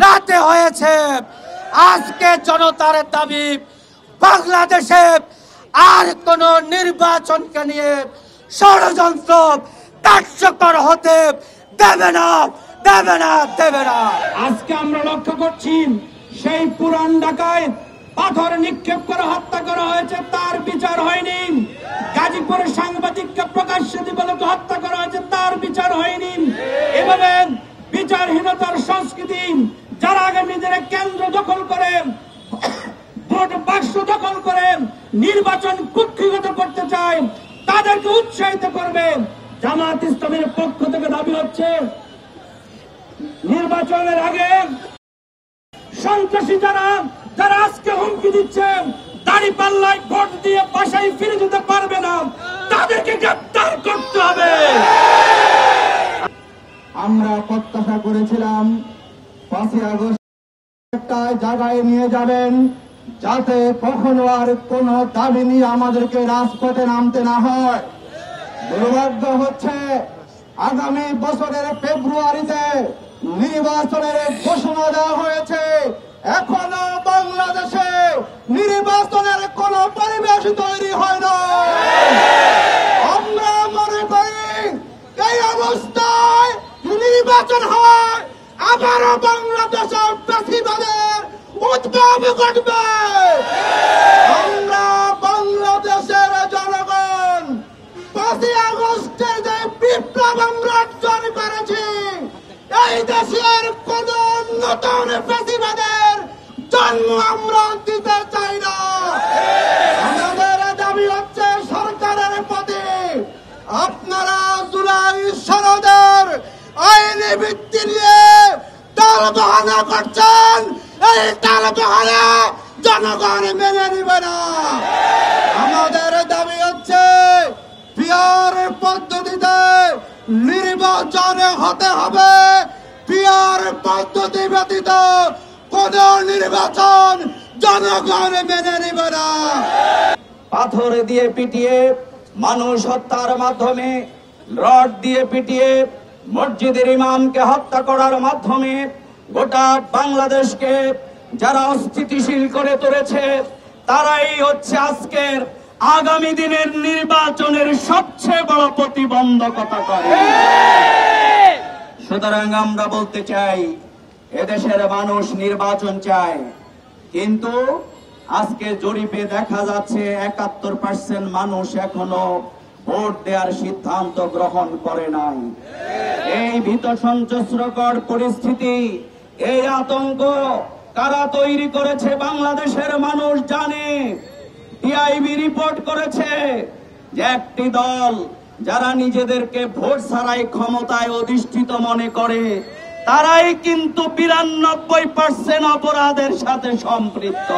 রাতে হয়েছে। আজকে জনতার দাবি, বাংলাদেশে আর কোন নির্বাচনকে নিয়ে ষড়যন্ত্র কার্যকর হতে দেবে না, দেবে না, দেবে না। আজকে আমরা লক্ষ্য করছি সেই পুরান ঢাকায় পাথর নিক্ষেপ করে হত্যা করা হয়েছে, তার বিচার হয়নি। গাজীপুরে সাংবাদিককে প্রকাশ্যে দিবালোকে হত্যা করা হয়েছে, তার বিচার হয়নি। এভাবে বিচারহীনতার সংস্কৃতি যারা আগে নিজের কেন্দ্র দখল করে, ভোট বাক্স দখল করে নির্বাচন কুক্ষিগত করতে চায়, তাদেরকে উৎসাহিত করবে। জামাত ইসলামের পক্ষ থেকে দাবি হচ্ছে নির্বাচনের আগে সন্ত্রাসী যারা আজকে হুমকি দিচ্ছে দাঁড়িপাল্লায় ভোট দিয়ে বাসায় ফিরে যেতে পারবে না, তাদেরকে গ্রেফতার করতে হবে। আমরা প্রত্যাশা করেছিলাম 5ই আগস্ট একটা জায়গায় নিয়ে যাবেন যাতে কখনো আর কোন দাবি নিয়ে আমাদেরকে রাজপথে নামতে না হয়। দুর্ভাগ্য হচ্ছে আগামী বছরের ফেব্রুয়ারিতে নির্বাচনের ঘোষণা দেওয়া হয়েছে, এখনো বাংলাদেশে নির্বাচনের কোন পরিবেশ তৈরি হয় না। আমরা মনে করি এই অবস্থায় নির্বাচন হয় আবারও বাংলাদেশে ফ্যাসিবাদের উদ্ভব ঘটবে। আমরা বাংলাদেশের জনগণ 5ই আগস্টের যে বিপ্লব আমরা অর্জন করেছি, এই দেশের কোন নতুন ফ্যাসিবাদের জন্ম আমরা দিতে চাই না। আমাদের দাবি হচ্ছে সরকারের প্রতি আপনারা জুলাই সনদের আইনি ভিত্তি নিয়ে টালবাহানা করছেন, এই টালবাহানা জনগণ মেনে নিবে না। আমাদের দাবি হচ্ছে পিয়ার পদ্ধতিতে নির্বাচন হতে হবে, পিয়ার পদ্ধতি ব্যতীত কোন নির্বাচন জনগণ মেনে নিবে না। পাথর দিয়ে পিটিয়ে, মানুষ হত্যার মাধ্যমে, রড দিয়ে পিটিয়ে, মসজিদের ইমামকে হত্যা করার মাধ্যমে গোটা বাংলাদেশকে যারা অস্থিতিশীল করে তুলেছে, তারাই হচ্ছে আজকের আগামী দিনের নির্বাচনের সবচেয়ে বড় প্রতিবন্ধকতা করে। সুতরাং আমরা বলতে চাই, এদেশের মানুষ নির্বাচন চায়, কিন্তু আজকে জরিপে দেখা যাচ্ছে 71% মানুষ এখনো ভোট দেওয়ার সিদ্ধান্ত গ্রহণ করে নাই। এই ভীত সন্ত্রস্তিকর পরিস্থিতি, এই আতঙ্ক কারা তৈরি করেছে বাংলাদেশের মানুষ জানে। টিআইবি রিপোর্ট করেছে যে একটি দল যারা নিজেদেরকে ভোট ছাড়াই ক্ষমতায় অধিষ্ঠিত মনে করে, তারাই কিন্তু 92% অপরাধের সাথে সম্পৃক্ত।